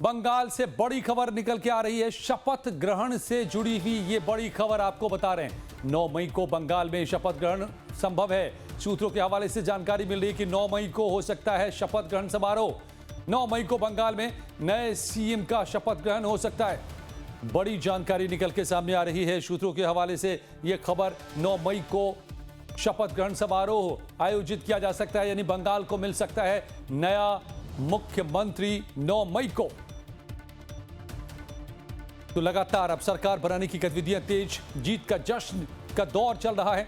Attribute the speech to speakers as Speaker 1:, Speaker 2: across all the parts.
Speaker 1: बंगाल से बड़ी खबर निकल के आ रही है। शपथ ग्रहण से जुड़ी हुई ये बड़ी खबर आपको बता रहे हैं। 9 मई को बंगाल में शपथ ग्रहण संभव है। सूत्रों के हवाले से जानकारी मिल रही है कि 9 मई को हो सकता है शपथ ग्रहण समारोह। 9 मई को बंगाल में नए सीएम का शपथ ग्रहण हो सकता है। बड़ी जानकारी निकल के सामने आ रही है। सूत्रों के हवाले से यह खबर 9 मई को शपथ ग्रहण समारोह आयोजित किया जा सकता है, यानी बंगाल को मिल सकता है नया मुख्यमंत्री 9 मई को। तो लगातार अब सरकार बनाने की गतिविधियां तेज, जीत का जश्न का दौर चल रहा है।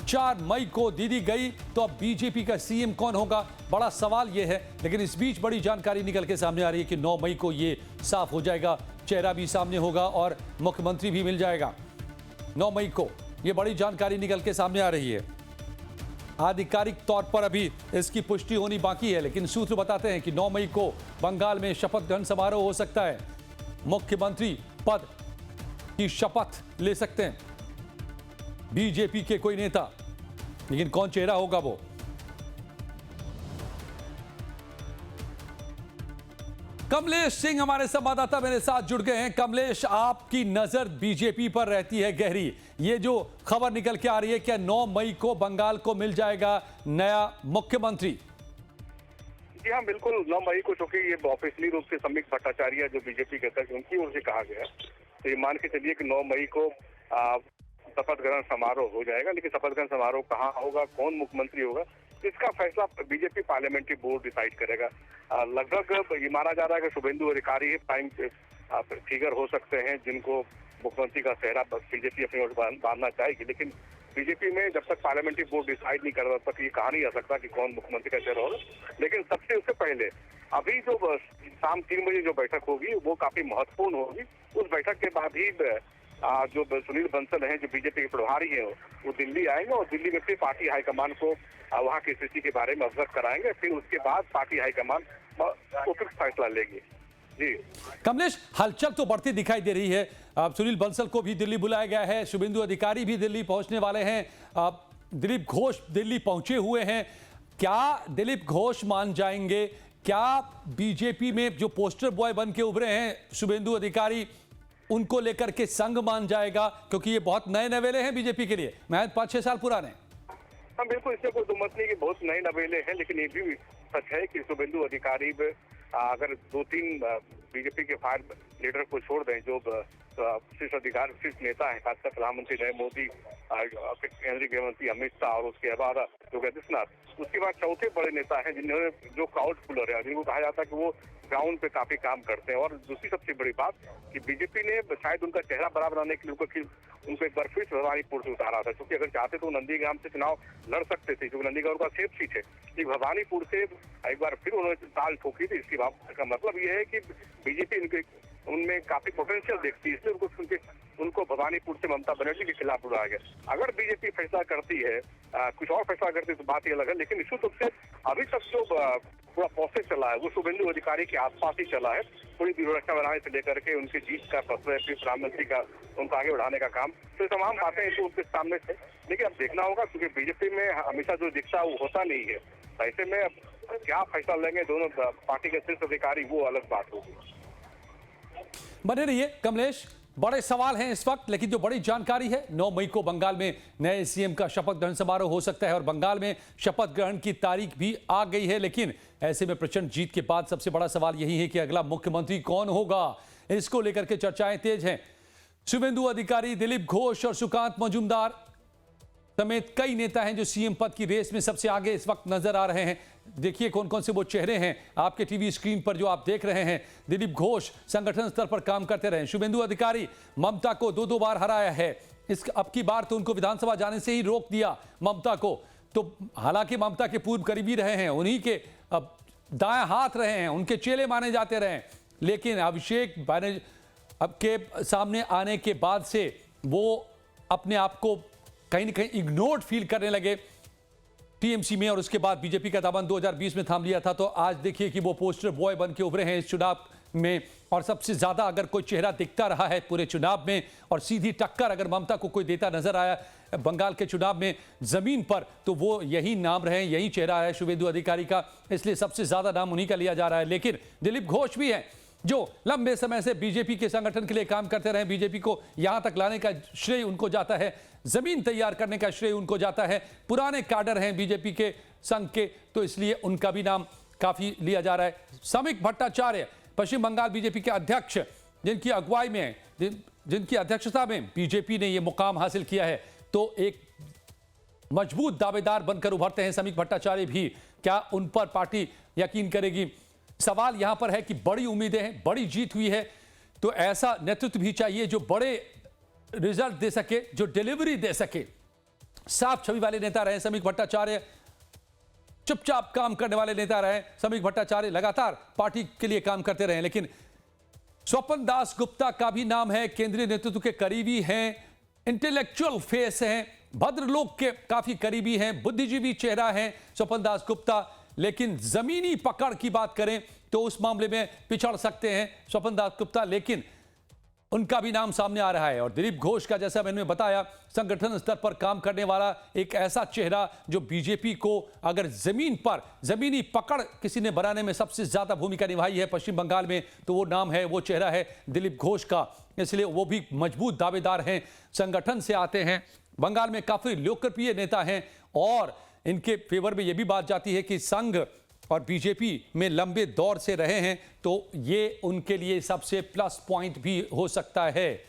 Speaker 1: 4 मई को दीदी गई तो अब बीजेपी का सीएम कौन होगा, बड़ा सवाल यह है। लेकिन इस बीच बड़ी जानकारी निकल के सामने आ रही है कि 9 मई को यह साफ हो जाएगा, चेहरा भी सामने होगा और मुख्यमंत्री भी मिल जाएगा। 9 मई को यह बड़ी जानकारी निकल के सामने आ रही है। आधिकारिक तौर पर अभी इसकी पुष्टि होनी बाकी है, लेकिन सूत्र बताते हैं कि 9 मई को बंगाल में शपथ ग्रहण समारोह हो सकता है। मुख्यमंत्री पद की शपथ ले सकते हैं बीजेपी के कोई नेता, लेकिन कौन चेहरा होगा वो। कमलेश सिंह हमारे संवाददाता मेरे साथ जुड़ गए हैं। कमलेश, आपकी नजर बीजेपी पर रहती है गहरी। ये जो खबर निकल के आ रही है, क्या 9 मई को बंगाल को मिल जाएगा नया मुख्यमंत्री?
Speaker 2: जी हाँ, बिल्कुल 9 मई को, चूंकि ये ऑफिशियली रूप से समीक भट्टाचार्य जो बीजेपी के अध्यक्ष, उनकी ओर से कहा गया, तो ये मान के चलिए कि 9 मई को शपथ ग्रहण समारोह हो जाएगा। लेकिन शपथ ग्रहण समारोह कहाँ होगा, कौन मुख्यमंत्री होगा, इसका फैसला बीजेपी पार्लियामेंट्री बोर्ड डिसाइड करेगा। लगभग ये माना जा रहा है कि शुभेंदु अधिकारी ही प्राइम फिगर हो सकते हैं जिनको मुख्यमंत्री का चेहरा बीजेपी अपनी ओर बांधना चाहेगी। लेकिन बीजेपी में जब तक पार्लियामेंट्री बोर्ड डिसाइड नहीं कर रहा, तब तक ये कहा नहीं जा सकता कि कौन मुख्यमंत्री का चेहरा होगा। लेकिन उससे पहले अभी जो शाम 3 बजे जो बैठक होगी वो काफी महत्वपूर्ण होगी। उस बैठक के बाद ही जो सुनील बंसल हैं, जो बीजेपी के प्रभारी हैं, वो दिल्ली आएंगे और दिल्ली में फिर पार्टी हाईकमान को वहाँ की स्थिति के बारे में अवगत कराएंगे। फिर उसके बाद पार्टी हाईकमान उपयुक्त फैसला लेगी। जी
Speaker 1: कमलेश, हलचल तो बढ़ती दिखाई दे रही है। सुनील बंसल को भी दिल्ली बुलाया गया है, शुभेंदु अधिकारी भी दिल्ली पहुंचने वाले हैं, दिलीप घोष दिल्ली पहुंचे हुए हैं। क्या दिलीप घोष मान जाएंगे? क्या बीजेपी में जो पोस्टर बॉय बन के उभरे हैं शुभेंदु अधिकारी, उनको लेकर के संग मान जाएगा? क्योंकि ये बहुत नए नवेले हैं बीजेपी के लिए, महज 5-6 साल पुराने।
Speaker 2: हाँ बिल्कुल, इससे कोई दुमत नहीं कि बहुत नए नवेले हैं। लेकिन ये भी सच है कि शुभेंदु अधिकारी अगर 2-3 बीजेपी के फायर लीडर को छोड़ दें, जो शीर्ष अधिकारी शीर्ष नेता है, खासकर प्रधानमंत्री नरेंद्र मोदी, केंद्रीय गृह मंत्री अमित शाह और उसके बाद योगी आदित्यनाथ, उसके बाद चौथे बड़े नेता हैं जिन्होंने जो क्राउडफुलर है, जिनको कहा जाता है कि वो ग्राउंड पे काफी काम करते हैं। और दूसरी सबसे बड़ी बात कि बीजेपी ने शायद उनका चेहरा बराबर आने के लिए उनको एक बार फिर से भवानीपुर से उतारा था, क्योंकि अगर चाहते तो नंदीग्राम से चुनाव लड़ सकते थे, क्योंकि नंदीग्राम का सेफ सीट है। कि भवानीपुर से एक बार फिर उन्होंने ताल ठोकी थी। इसकी बात का मतलब यह है कि बीजेपी उनमें काफी पोटेंशियल देखती है, इसलिए उनको भवानीपुर से ममता बनर्जी के खिलाफ उड़ाया गया। अगर बीजेपी फैसला करती है, कुछ और फैसला करती है तो बात ही अलग है। लेकिन निश्चित रूप से अभी तक जो पूरा प्रोसेस चला है वो शुभेंदु अधिकारी के आसपास ही चला है। पूरी व्यवस्था बनाने से लेकर के उनकी जीत का फैसला, फिर प्रधानमंत्री का उनको आगे बढ़ाने का काम, तो तमाम बातें तो उनके सामने थे। लेकिन अब देखना होगा, क्योंकि बीजेपी में हमेशा जो दिखता वो होता नहीं है। ऐसे में अब क्या फैसला लेंगे दोनों पार्टी के शीर्ष अधिकारी, वो अलग बात होगी।
Speaker 1: बने रहिए कमलेश, बड़े सवाल हैं इस वक्त, लेकिन जो बड़ी जानकारी है, 9 मई को बंगाल में नए सीएम का शपथ ग्रहण समारोह हो सकता है और बंगाल में शपथ ग्रहण की तारीख भी आ गई है। लेकिन ऐसे में प्रचंड जीत के बाद सबसे बड़ा सवाल यही है कि अगला मुख्यमंत्री कौन होगा। इसको लेकर के चर्चाएं तेज हैं। शुभेंदु अधिकारी, दिलीप घोष और सुकांत मजूमदार समेत कई नेता हैं जो सीएम पद की रेस में सबसे आगे इस वक्त नजर आ रहे हैं। देखिए कौन कौन से वो चेहरे हैं आपके टीवी स्क्रीन पर जो आप देख रहे हैं। दिलीप घोष संगठन स्तर पर काम करते रहे। शुभेंदु अधिकारी ममता को 2-2 बार हराया है। इस अब की बार तो उनको विधानसभा जाने से ही रोक दिया ममता को। तो हालांकि ममता के पूर्व करीबी रहे हैं, उन्हीं के अब दाएं हाथ रहे हैं, उनके चेले माने जाते रहे। लेकिन अभिषेक अब के सामने आने के बाद से वो अपने आप को कहीं ना कहीं इग्नोर्ड फील करने लगे टीएमसी में, और उसके बाद बीजेपी का दामन 2020 में थाम लिया था। तो आज देखिए कि वो पोस्टर बॉय बन के उभरे हैं इस चुनाव में। और सबसे ज्यादा अगर कोई चेहरा दिखता रहा है पूरे चुनाव में और सीधी टक्कर अगर ममता को कोई देता नजर आया बंगाल के चुनाव में जमीन पर, तो वो यही नाम रहे, यही चेहरा है शुभेंदु अधिकारी का। इसलिए सबसे ज्यादा नाम उन्हीं का लिया जा रहा है। लेकिन दिलीप घोष भी है जो लंबे समय से बीजेपी के संगठन के लिए काम करते रहे, बीजेपी को यहां तक लाने का श्रेय उनको जाता है, जमीन तैयार करने का श्रेय उनको जाता है, पुराने कैडर हैं बीजेपी के संघ के, तो इसलिए उनका भी नाम काफी लिया जा रहा है। समीक भट्टाचार्य पश्चिम बंगाल बीजेपी के अध्यक्ष, जिनकी अगुवाई में, जिनकी अध्यक्षता में बीजेपी ने यह मुकाम हासिल किया है, तो एक मजबूत दावेदार बनकर उभरते हैं समीक भट्टाचार्य भी। क्या उन पर पार्टी यकीन करेगी? सवाल यहां पर है कि बड़ी उम्मीदें हैं, बड़ी जीत हुई है, तो ऐसा नेतृत्व भी चाहिए जो बड़े रिजल्ट दे सके, जो डिलीवरी दे सके। साफ छवि वाले नेता रहे समीक भट्टाचार्य, चुपचाप काम करने वाले नेता रहे समीक भट्टाचार्य, लगातार पार्टी के लिए काम करते रहे। लेकिन स्वपन दास गुप्ता का भी नाम है, केंद्रीय नेतृत्व के करीबी हैं, इंटेलेक्चुअल फेस हैं, भद्रलोक के काफी करीबी हैं, बुद्धिजीवी चेहरा हैं स्वपन दास गुप्ता। लेकिन जमीनी पकड़ की बात करें तो उस मामले में पिछड़ सकते हैं स्वपन दास गुप्ता, लेकिन उनका भी नाम सामने आ रहा है। और दिलीप घोष का, जैसा मैंने बताया, संगठन स्तर पर काम करने वाला एक ऐसा चेहरा जो बीजेपी को अगर जमीन पर जमीनी पकड़ किसी ने बनाने में सबसे ज्यादा भूमिका निभाई है पश्चिम बंगाल में, तो वो नाम है, वो चेहरा है दिलीप घोष का। इसलिए वो भी मजबूत दावेदार हैं, संगठन से आते हैं, बंगाल में काफी लोकप्रिय नेता हैं, और इनके फेवर में यह भी बात जाती है कि संघ और बीजेपी में लंबे दौर से रहे हैं, तो ये उनके लिए सबसे प्लस पॉइंट भी हो सकता है।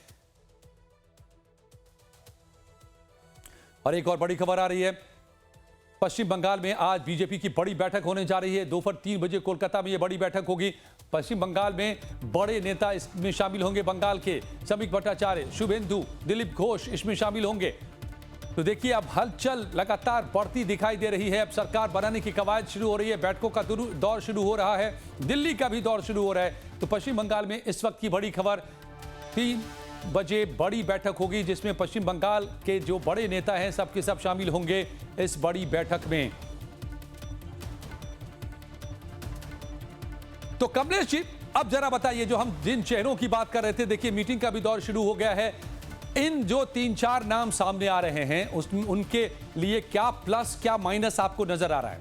Speaker 1: और एक और बड़ी खबर आ रही है, पश्चिम बंगाल में आज बीजेपी की बड़ी बैठक होने जा रही है। दोपहर 3 बजे कोलकाता में यह बड़ी बैठक होगी। पश्चिम बंगाल में बड़े नेता इसमें शामिल होंगे, बंगाल के समीक भट्टाचार्य, शुभेंदु, दिलीप घोष इसमें शामिल होंगे। तो देखिए, अब हलचल लगातार बढ़ती दिखाई दे रही है। अब सरकार बनाने की कवायद शुरू हो रही है, बैठकों का दौर शुरू हो रहा है, दिल्ली का भी दौर शुरू हो रहा है। तो पश्चिम बंगाल में इस वक्त की बड़ी खबर, 3 बजे बड़ी बैठक होगी जिसमें पश्चिम बंगाल के जो बड़े नेता हैं सबके सब शामिल होंगे इस बड़ी बैठक में। तो कमलेश जी, अब जरा बताइए, जो हम जिन चेहरों की बात कर रहे थे, देखिए मीटिंग का भी दौर शुरू हो गया है। इन जो 3-4 नाम सामने आ रहे हैं उनके लिए क्या प्लस क्या माइनस आपको नजर आ रहा है?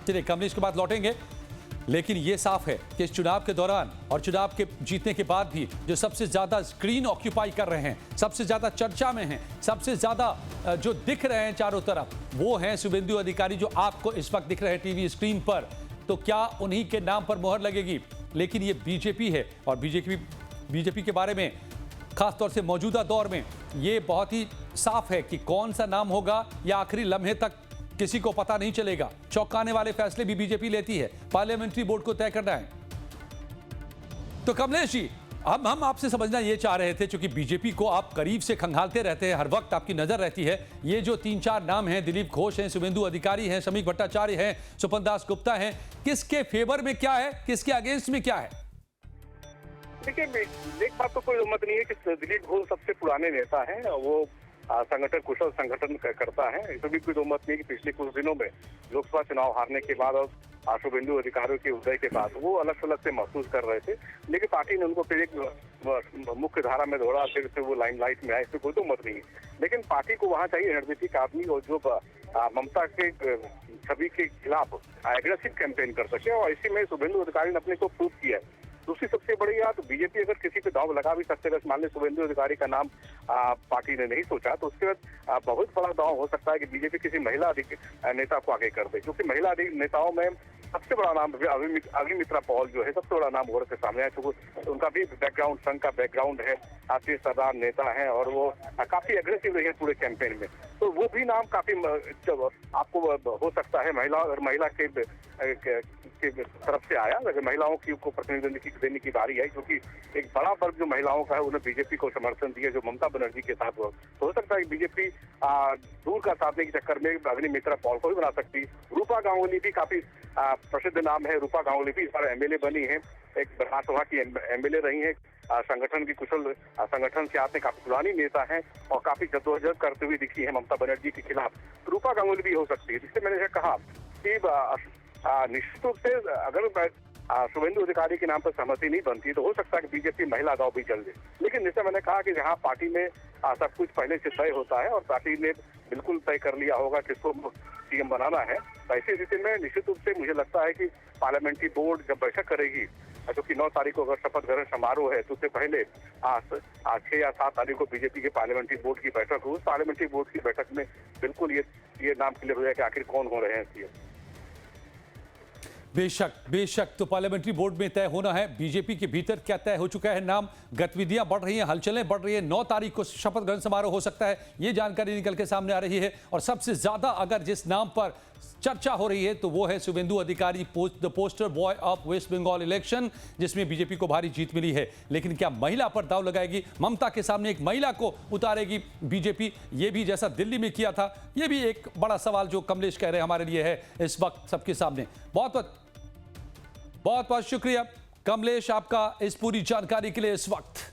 Speaker 1: चलिए कमलेश के बाद लौटेंगे, लेकिन यह साफ है कि इस चुनाव के दौरान और चुनाव के जीतने के बाद भी जो सबसे ज्यादा स्क्रीन ऑक्यूपाई कर रहे हैं, सबसे ज्यादा चर्चा में हैं, सबसे ज्यादा जो दिख रहे हैं चारों तरफ, वो हैं शुभेंदु अधिकारी, जो आपको इस वक्त दिख रहे हैं टीवी स्क्रीन पर। तो क्या उन्हीं के नाम पर मोहर लगेगी? लेकिन ये बीजेपी है, और बीजेपी के बारे में खासतौर से मौजूदा दौर में ये बहुत ही साफ है कि कौन सा नाम होगा या आखिरी लम्हे तक किसी को पता नहीं चलेगा। चौंकाने वाले फैसले भी बीजेपी लेती है, पार्लियामेंट्री बोर्ड को तय करना है। तो कमलेश जी, हम आपसे समझना ये चाह रहे थे, क्योंकि बीजेपी को आप करीब से खंगालते रहते हैं, हर वक्त आपकी नजर रहती है, ये जो 3-4 नाम हैं, दिलीप घोष हैं, शुभेंदु अधिकारी हैं, समीक भट्टाचार्य हैं, स्वपन दास गुप्ता हैं, किसके फेवर में क्या है, किसके अगेंस्ट में क्या है?
Speaker 2: देखिए, एक बात तो कोई उम्मीद नहीं है कि दिलीप घोष सबसे पुराने नेता हैं, वो संगठन कुशल संगठन करता है। इसमें भी कोई उम्मीद नहीं कि पिछले कुछ दिनों में लोकसभा चुनाव हारने के बाद और शुभेंदु अधिकारियों के उदय के बाद वो अलग अलग से महसूस कर रहे थे, लेकिन पार्टी ने उनको फिर एक मुख्य धारा में दौड़ा, फिर से वो लाइमलाइट में आए, इसमें कोई तो मत नहीं है। लेकिन पार्टी को वहाँ चाहिए रणनीतिक आदमी, और जो ममता के छवि के खिलाफ एग्रेसिव कैंपेन कर सके, और इसी में शुभेंदु अधिकारी ने अपने को प्रूव किया है। दूसरी सबसे बड़ी बात, बीजेपी अगर किसी पे दांव लगा भी सकते हैं, मान लीजिए शुभेंदु अधिकारी का नाम पार्टी ने नहीं सोचा, तो उसके बाद बहुत बड़ा दांव हो सकता है कि बीजेपी किसी महिला नेता को आगे कर दे, क्योंकि महिला नेताओं में सबसे बड़ा नाम अग्निमित्रा पॉल जो है, सबसे बड़ा नाम उभर के सामने है। तो उनका भी बैकग्राउंड, संघ का बैकग्राउंड है, राष्ट्रीय सरदार नेता है, और वो काफी अग्रेसिव रही है पूरे कैंपेन में। तो वो भी नाम काफी आपको हो सकता है महिला के तरफ से आया, अगर महिलाओं को प्रतिनिधित्व देने की बारी आई, क्योंकि एक बड़ा वर्ग जो महिलाओं का है उन्हें बीजेपी को समर्थन दिया, जो ममता बनर्जी के साथ हुआ। तो हो सकता है कि बीजेपी दूर का साधने के चक्कर में अग्निमित्रा पॉल को भी बना सकती। रूपा गांगुली भी काफी प्रसिद्ध नाम है, रूपा गांगुली भी इस बार एमएलए बनी है, एक विधानसभा की एमएलए रही है, संगठन की कुशल संगठन से आते काफी पुरानी नेता हैं, और काफी जद्दोजहद करते हुए दिखी है ममता बनर्जी के खिलाफ। रूपा गांगुली भी हो सकती है, जिससे मैंने कहा कि निश्चित रूप से अगर शुभेंदु अधिकारी के नाम पर सहमति नहीं बनती तो हो सकता है कि बीजेपी महिला दांव भी चल जाए। लेकिन जैसे मैंने कहा कि जहां पार्टी में सब कुछ पहले से तय होता है, और पार्टी ने बिल्कुल तय कर लिया होगा किसको सीएम बनाना है। तो ऐसी स्थिति में निश्चित रूप से मुझे लगता है कि पार्लियामेंट्री बोर्ड जब बैठक करेगी, जो कि 9 तारीख को अगर शपथ ग्रहण समारोह है, तो उससे पहले 6 या 7 तारीख को बीजेपी के पार्लियामेंट्री बोर्ड की बैठक हो। उस पार्लियामेंट्री बोर्ड की बैठक में बिल्कुल ये नाम क्लियर हो जाए कि आखिर कौन हो रहे हैं सीएम।
Speaker 1: बेशक बेशक, तो पार्लियामेंट्री बोर्ड में तय होना है। बीजेपी के भीतर क्या तय हो चुका है नाम, गतिविधियां बढ़ रही हैं, हलचलें बढ़ रही है। 9 तारीख को शपथ ग्रहण समारोह हो सकता है, ये जानकारी निकल के सामने आ रही है। और सबसे ज्यादा अगर जिस नाम पर चर्चा हो रही है तो वो है Shubhendu Adhikari, the poster boy of West Bengal election, जिसमें बीजेपी को भारी जीत मिली है। लेकिन क्या महिला पर दांव लगाएगी, ममता के सामने एक महिला को उतारेगी बीजेपी, ये भी जैसा दिल्ली में किया था? ये भी एक बड़ा सवाल जो कमलेश कह रहे हैं हमारे लिए है इस वक्त सबके सामने। बहुत बहुत शुक्रिया कमलेश आपका इस पूरी जानकारी के लिए इस वक्त।